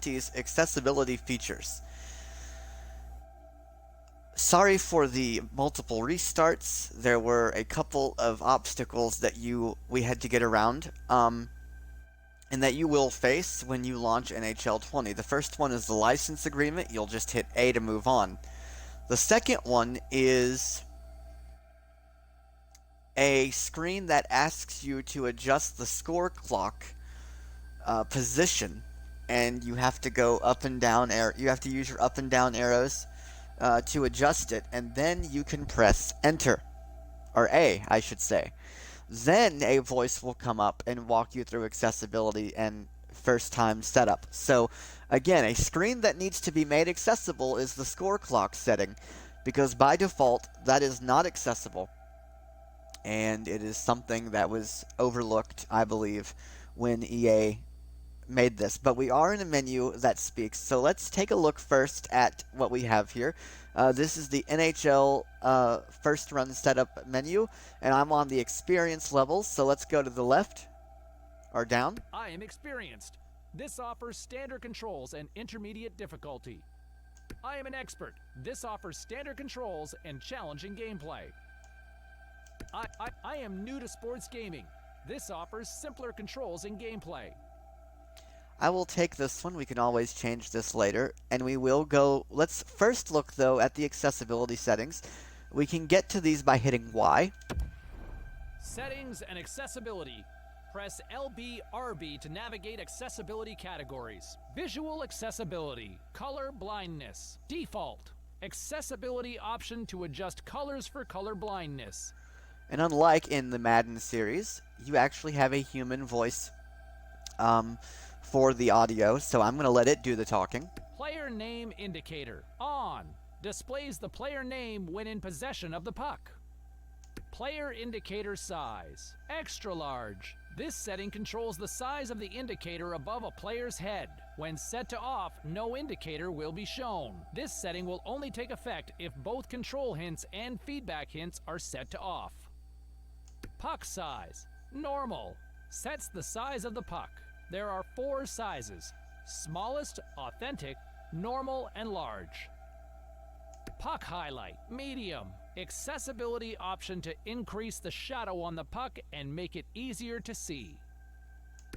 20's accessibility features. Sorry for the multiple restarts. There were a couple of obstacles that we had to get around, and that you will face when you launch NHL 20. The first one is the license agreement. You'll just hit A to move on. The second one is a screen that asks you to adjust the score clock position, and you have to go up and down. You have to use your up and down arrows to adjust it, and then you can press Enter, or A, I should say. Then a voice will come up and walk you through accessibility and first-time setup. So, again, a screen that needs to be made accessible is the score clock setting, because by default, that is not accessible. And it is something that was overlooked, I believe, when EA made this. But we are in a menu that speaks, so let's take a look first at what we have here. This is the NHL first run setup menu, and I'm on the experience levels, so let's go to the left, or down. I am experienced. This offers standard controls and intermediate difficulty. I am an expert. This offers standard controls and challenging gameplay. I am new to sports gaming. This offers simpler controls and gameplay. I will take this one. We can always change this later. And we will go... Let's first look, though, at the accessibility settings. We can get to these by hitting Y. Settings and accessibility. Press LB/RB to navigate accessibility categories. Visual accessibility. Color blindness. Default. Accessibility option to adjust colors for color blindness. And unlike in the Madden series, you actually have a human voice for the audio, so I'm going to let it do the talking. Player name indicator. On. Displays the player name when in possession of the puck. Player indicator size. Extra large. This setting controls the size of the indicator above a player's head. When set to off, no indicator will be shown. This setting will only take effect if both control hints and feedback hints are set to off. Puck size. Normal. Sets the size of the puck. There are 4 sizes: smallest, authentic, normal, and large. Puck highlight. Medium. Accessibility option to increase the shadow on the puck and make it easier to see.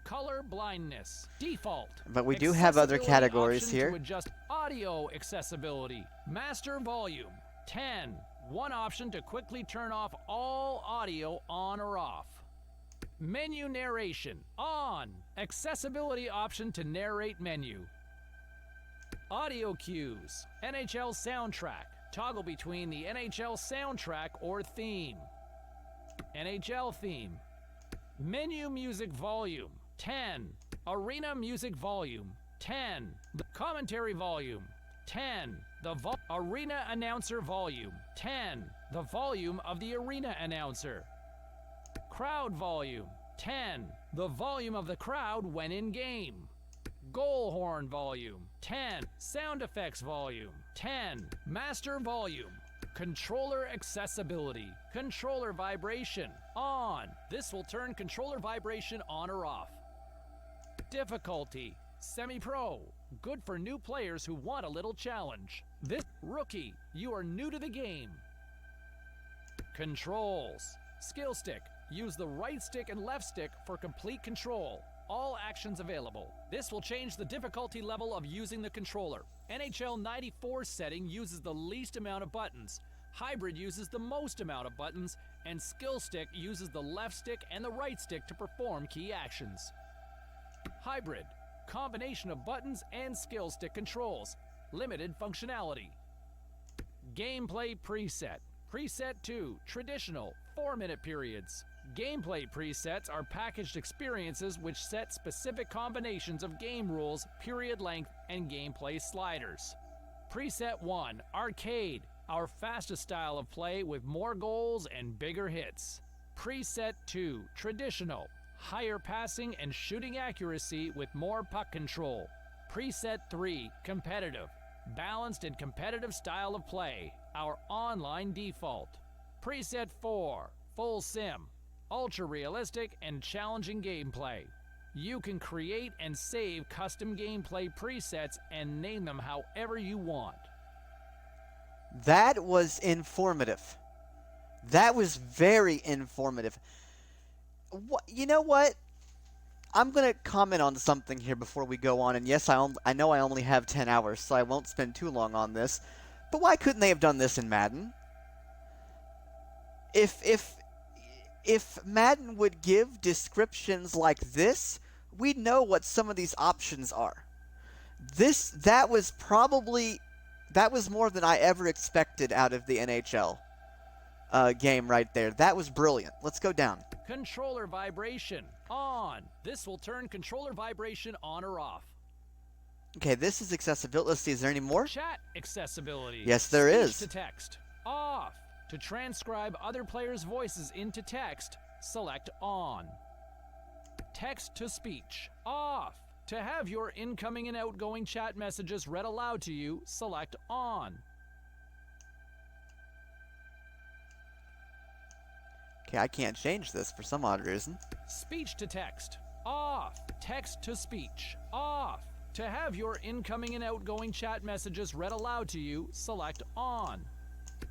Color blindness. Default. But we do have other categories here. To adjust audio accessibility. Master volume. 10. One option to quickly turn off all audio on or off. Menu narration. On. Accessibility option to narrate menu. Audio cues. NHL soundtrack. Toggle between the NHL soundtrack or theme. NHL theme. Menu music volume. 10. Arena music volume. 10. The commentary volume. 10. The arena announcer volume. 10. The volume of the arena announcer. Crowd volume. 10. The volume of the crowd when in game. Goal horn volume. 10. Sound effects volume. 10. Master volume. Controller accessibility. Controller vibration. On. This will turn controller vibration on or off. Difficulty. Semi-pro. Good for new players who want a little challenge. This rookie. You are new to the game. Controls. Skill stick. Use the right stick and left stick for complete control. All actions available. This will change the difficulty level of using the controller. NHL 94 setting uses the least amount of buttons. Hybrid uses the most amount of buttons, and skill stick uses the left stick and the right stick to perform key actions. Hybrid. Combination of buttons and skill stick controls. Limited functionality. Gameplay preset. Preset 2. Traditional. 4-minute periods. Gameplay presets are packaged experiences which set specific combinations of game rules, period length, and gameplay sliders. Preset 1. Arcade. Our fastest style of play with more goals and bigger hits. Preset 2. Traditional. Higher passing and shooting accuracy with more puck control. Preset 3. Competitive. Balanced and competitive style of play. Our online default. Preset 4. Full sim. Ultra realistic and challenging gameplay. You can create and save custom gameplay presets and name them however you want. That was informative. That was very informative. You know what? I'm going to comment on something here before we go on. And yes, I know I only have 10 hours, so I won't spend too long on this. But why couldn't they have done this in Madden? If Madden would give descriptions like this, we'd know what some of these options are. That was more than I ever expected out of the NHL game right there. That was brilliant. Let's go down. Controller vibration on. This will turn controller vibration on or off. Okay, this is accessibility. Let's see, is there any more? Chat accessibility. Yes, there is. Speech to text off. To transcribe other players' voices into text, select on. Text to speech off. To have your incoming and outgoing chat messages read aloud to you, select on. Okay, I can't change this for some odd reason. Speech to text off. Text to speech off. To have your incoming and outgoing chat messages read aloud to you, select on.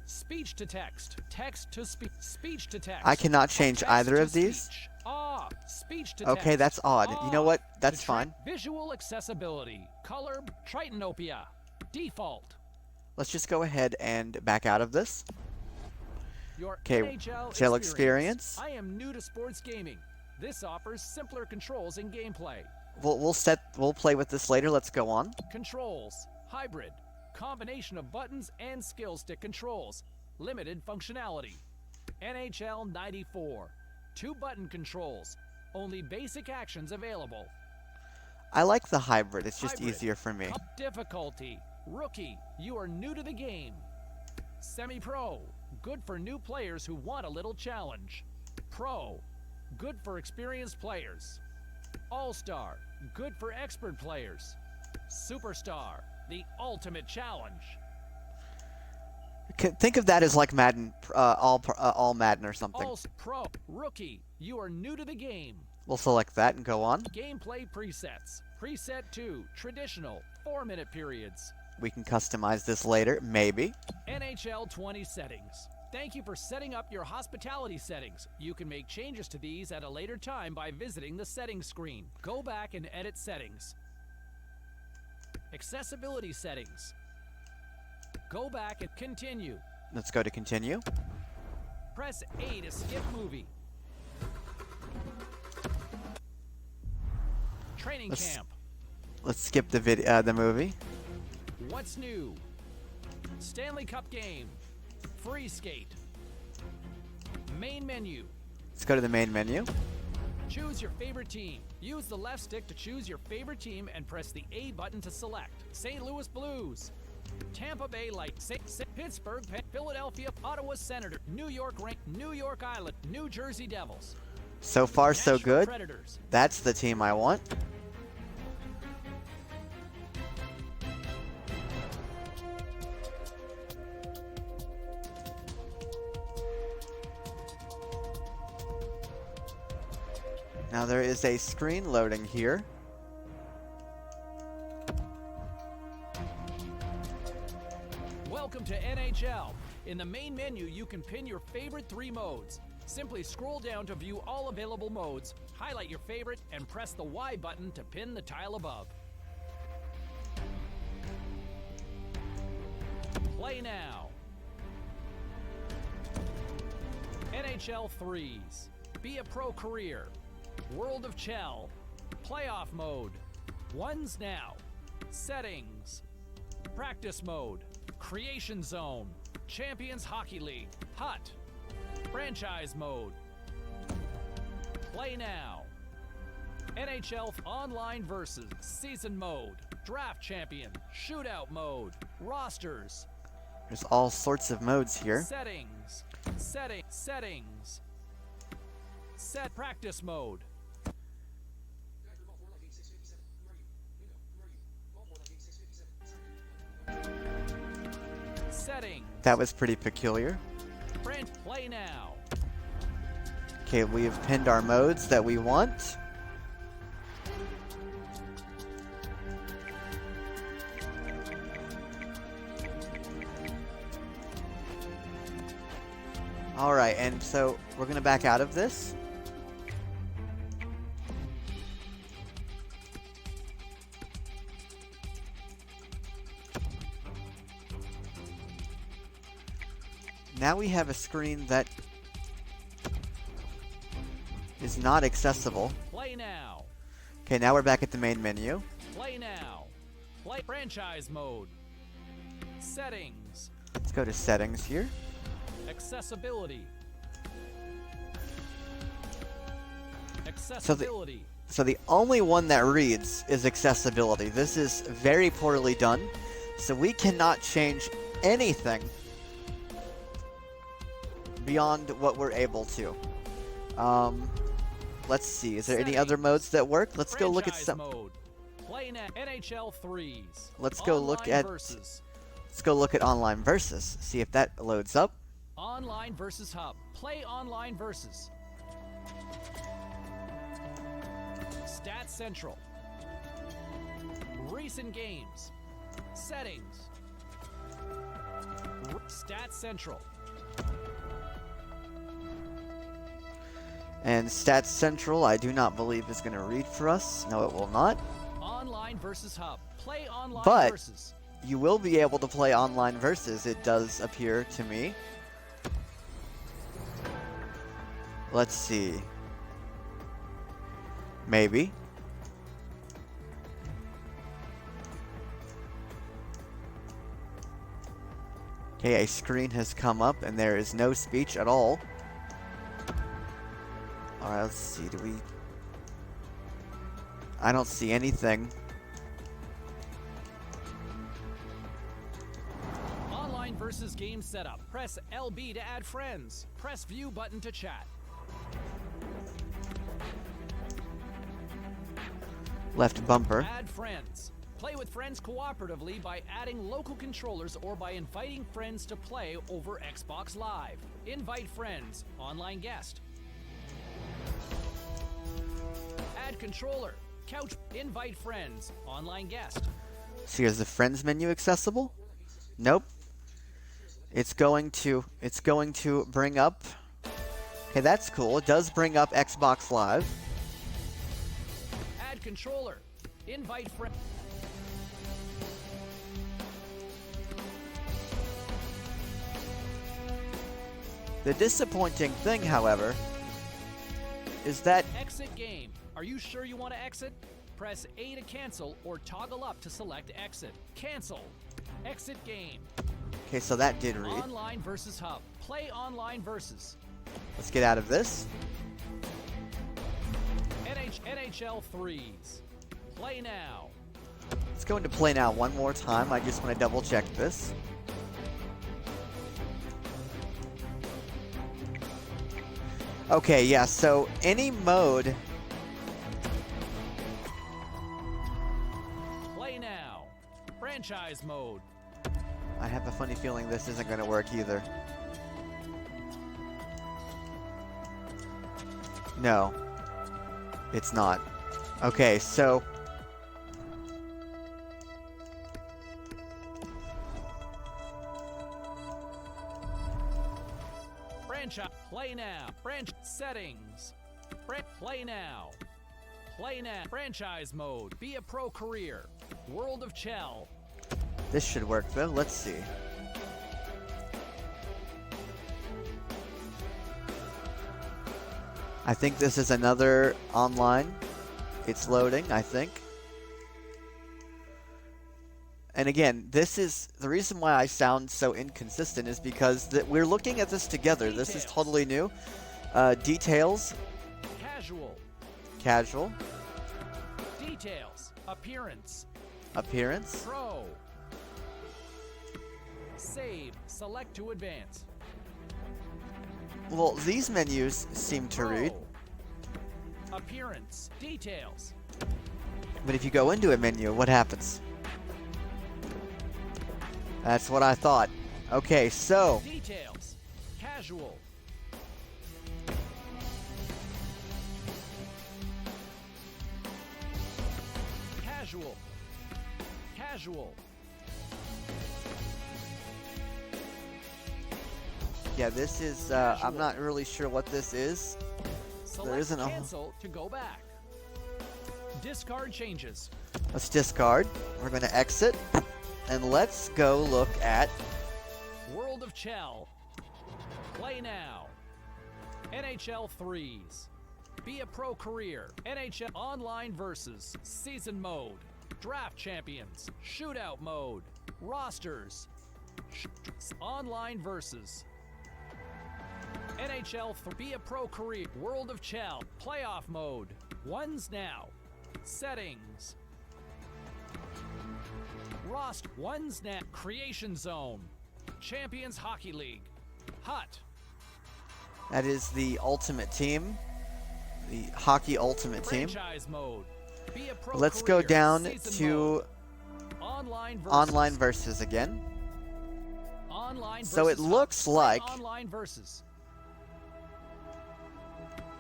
Speech to text. Text to speech to text. I cannot change either of these. Off. Speech to okay, text. That's odd. Off. You know what? That's fine. Visual accessibility. Color Tritonopia. Default. Let's just go ahead and back out of this. Your Okay, NHL experience. I am new to sports gaming. This offers simpler controls and gameplay. We'll play with this later. Let's go on. Controls. Hybrid. Combination of buttons and skill stick controls. Limited functionality. NHL 94. 2-button controls. Only basic actions available. I like the hybrid. It's just Hybrid. easier for me. Difficulty. Rookie. You are new to the game. Semi-pro. Good for new players who want a little challenge. Pro. Good for experienced players. All-star. Good for expert players. Superstar. The ultimate challenge. Think of that as like Madden, all Madden or something. Pro. Rookie. You are new to the game. We'll select that and go on. Gameplay presets. Preset 2. Traditional. 4-minute periods. We can customize this later, maybe. NHL 20 settings. Thank you for setting up your hospitality settings. You can make changes to these at a later time by visiting the settings screen. Go back and edit settings. Accessibility settings. Go back and continue. Let's go to continue. Press A to skip movie. Training camp. Let's skip the the movie. What's new? Stanley Cup game. Free skate. Main menu. Let's go to the main menu. Choose your favorite team. Use the left stick to choose your favorite team and press the A button to select. St. Louis Blues. Tampa Bay Lightning. Pittsburgh, Philadelphia, Ottawa Senators. New York Island. New Jersey Devils. So far, so Nashville good. Predators. That's the team I want. Now there is a screen loading here. Welcome to NHL. In the main menu, you can pin your favorite 3 modes. Simply scroll down to view all available modes, highlight your favorite, and press the Y button to pin the tile above. Play now. NHL 3s. Be a pro career. World of Chell. Playoff mode. Ones now. Settings. Practice mode. Creation zone. Champions Hockey League. HUT. Franchise mode. Play now. NHL Online Versus. Season mode. Draft champion. Shootout mode. Rosters. There's all sorts of modes here. Settings. Settings. Set practice mode. Settings. That was pretty peculiar. Print play now. Okay, we have pinned our modes that we want. Alright, and so we're going to back out of this. Now we have a screen that is not accessible. Play now. Okay, now we're back at the main menu. Play now. Play franchise mode. Settings. Let's go to settings here. Accessibility. Accessibility. So the only one that reads is accessibility. This is very poorly done. So we cannot change anything beyond what we're able to. Let's see. Is there any other modes that work? Let's go look at some. Mode. Play now. NHL 3s. Let's go look at. Versus. Let's go look at online versus. See if that loads up. Online versus hub. Play online versus. Stats Central. Recent games. Settings. Stats Central. And Stats Central, I do not believe is going to read for us. No, it will not. Online versus hub. Play online But versus. You will be able to play online versus, it does appear to me. Let's see. Maybe. Okay, a screen has come up and there is no speech at all. Alright, let's see, I don't see anything. Online versus game setup. Press LB to add friends. Press view button to chat. Left bumper. Add friends. Play with friends cooperatively by adding local controllers or by inviting friends to play over Xbox Live. Invite friends. Online guest. Add controller. Couch. Invite friends. Online guest. See, is the friends menu accessible? Nope. It's going to bring up. Okay, that's cool. It does bring up Xbox Live. Add controller. Invite friends. The disappointing thing, however, is that Exit game. Are you sure you want to exit? Press A to cancel or toggle up to select exit. Cancel. Exit game. okay, so that did read. Online versus hub. Play online versus. Let's get out of this. NHL 3s. Play now. Let's go into play now one more time. I just want to double check this. Okay, yeah, so any mode. Play now. Franchise mode. I have a funny feeling this isn't going to work either. No, it's not. Okay, so Franchise. Play now. Settings. Play now. Play now. Franchise mode. Be a pro career. World of Chell. this should work though. Let's see. I think this is another online. It's loading, I think. And again, this is the reason why I sound so inconsistent is because we're looking at this together. This is totally new. Details. Casual. Casual. Details. Appearance. Appearance. Pro. Save. Select to advance. Well, these menus seem to read. Appearance. Details. But if you go into a menu, what happens? That's what I thought. Okay, so Details. Casual. Casual. Casual. Yeah, this is, I'm not really sure what this is. Select There isn't a... cancel to go back. Discard changes. Let's discard. We're going to exit. And let's go look at... World of Chell. Play now. NHL 3s. Be a pro career. NHL Online Versus. Season Mode. Draft Champions. Shootout Mode. Rosters. Online Versus. NHL Be a Pro Career. World of Chell. Playoff Mode. Ones now. Settings. Ones now. Creation Zone. Champions Hockey League. Hut. That is the Ultimate Team. The Hockey Ultimate Team. Franchise Mode. Be a pro Let's career. go down Season to Online Versus. Online Versus again. Online So it versus looks Hub. like... Online Versus.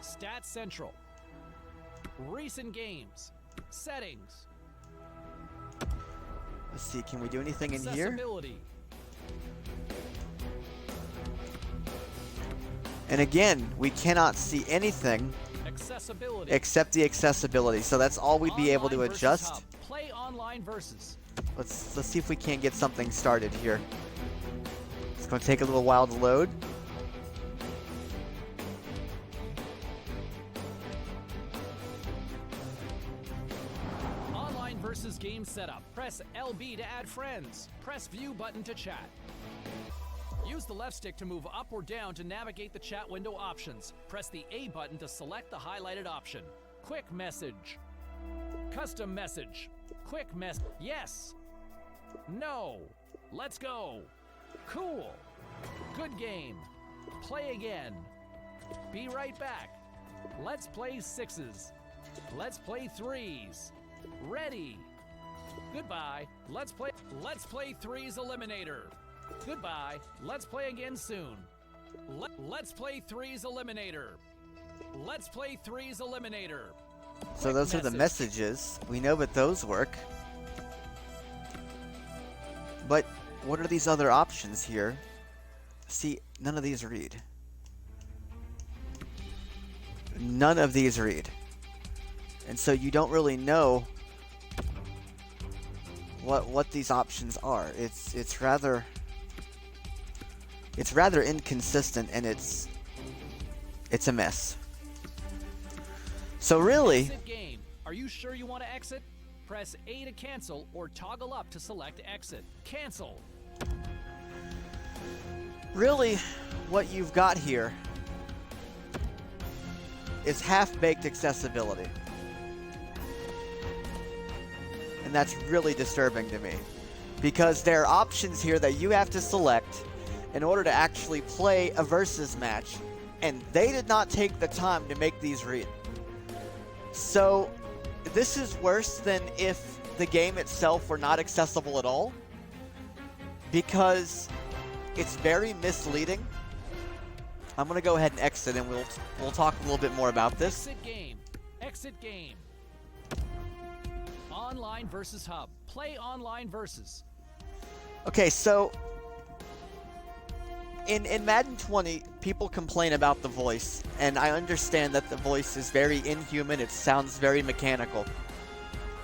Stats Central. Recent games. Settings. Let's see, can we do anything in here? Accessibility. And again, we cannot see anything Accessibility. except the accessibility. So that's all we'd be able to Online versus adjust. Hub. Play Online Versus. Let's see if we can't get something started here. It's going to take a little while to load. Online Versus game setup. Press LB to add friends. Press View button to chat. Use the left stick to move up or down to navigate the chat window options. Press the A button to select the highlighted option. Quick message. Custom message. Quick mess. Yes. No. Let's go. Cool. Good game. Play again. Be right back. Let's play sixes. Let's play threes. Ready. Goodbye. Let's play threes eliminator. Goodbye. Let's play again soon. Let's play threes eliminator. Let's play threes eliminator. So those are the messages. We know that those work. But what are these other options here? See, none of these read. None of these read. And so you don't really know what these options are. It's rather inconsistent, and it's a mess. So really, Exit game. Are you sure you want to exit? Press A to cancel or toggle up to select exit. Cancel. really what you've got here is half-baked accessibility. And that's really disturbing to me, because there are options here that you have to select in order to actually play a versus match, and they did not take the time to make these read. So this is worse than if the game itself were not accessible at all, because it's very misleading. I'm going to go ahead and exit, and we'll talk a little bit more about this. Exit game. Exit game. Online versus hub. Play online versus. Okay, so in Madden 20, people complain about the voice, and I understand that the voice is very inhuman. It sounds very mechanical.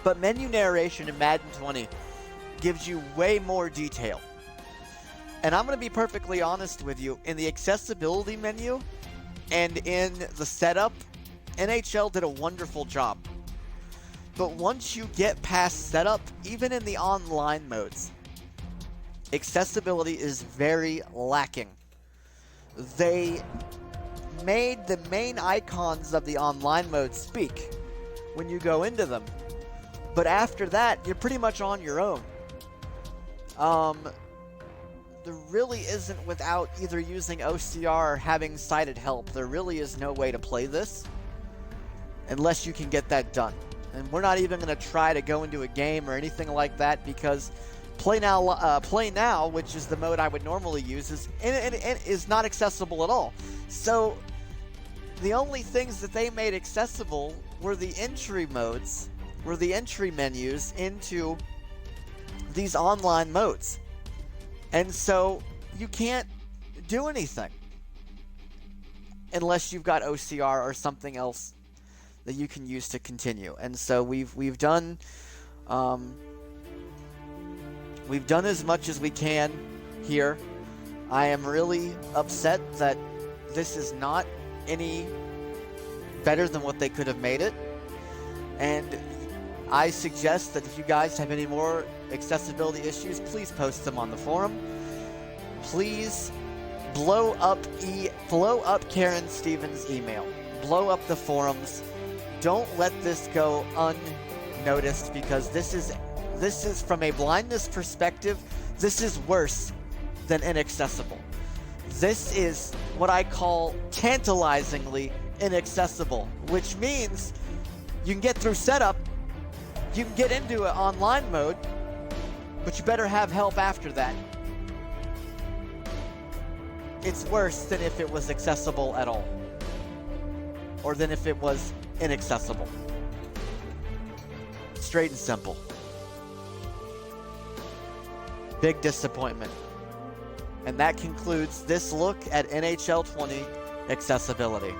But menu narration in Madden 20 gives you way more detail. And I'm going to be perfectly honest with you. In the accessibility menu and in the setup, NHL did a wonderful job. But once you get past setup, even in the online modes, accessibility is very lacking. They made the main icons of the online mode speak when you go into them. But after that, you're pretty much on your own. There really isn't, without either using OCR or having sighted help, there really is no way to play this unless you can get that done. And we're not even going to try to go into a game or anything like that, because Play Now, which is the mode I would normally use, is not accessible at all. So the only things that they made accessible were the entry modes, were the entry menus into these online modes. And so you can't do anything. unless you've got OCR or something else that you can use to continue. And so we've done as much as we can here. I am really upset that this is not any better than what they could have made it. And I suggest that if you guys have any more accessibility issues, please post them on the forum. Please blow up Karen Stevens' email. Blow up the forums. Don't let this go unnoticed, because this is from a blindness perspective, this is worse than inaccessible. This is what I call tantalizingly inaccessible, which means you can get through setup, you can get into an online mode, but you better have help after that. It's worse than if it was accessible at all, or than if it was inaccessible. Straight and simple. Big disappointment. And that concludes this look at NHL 20 accessibility.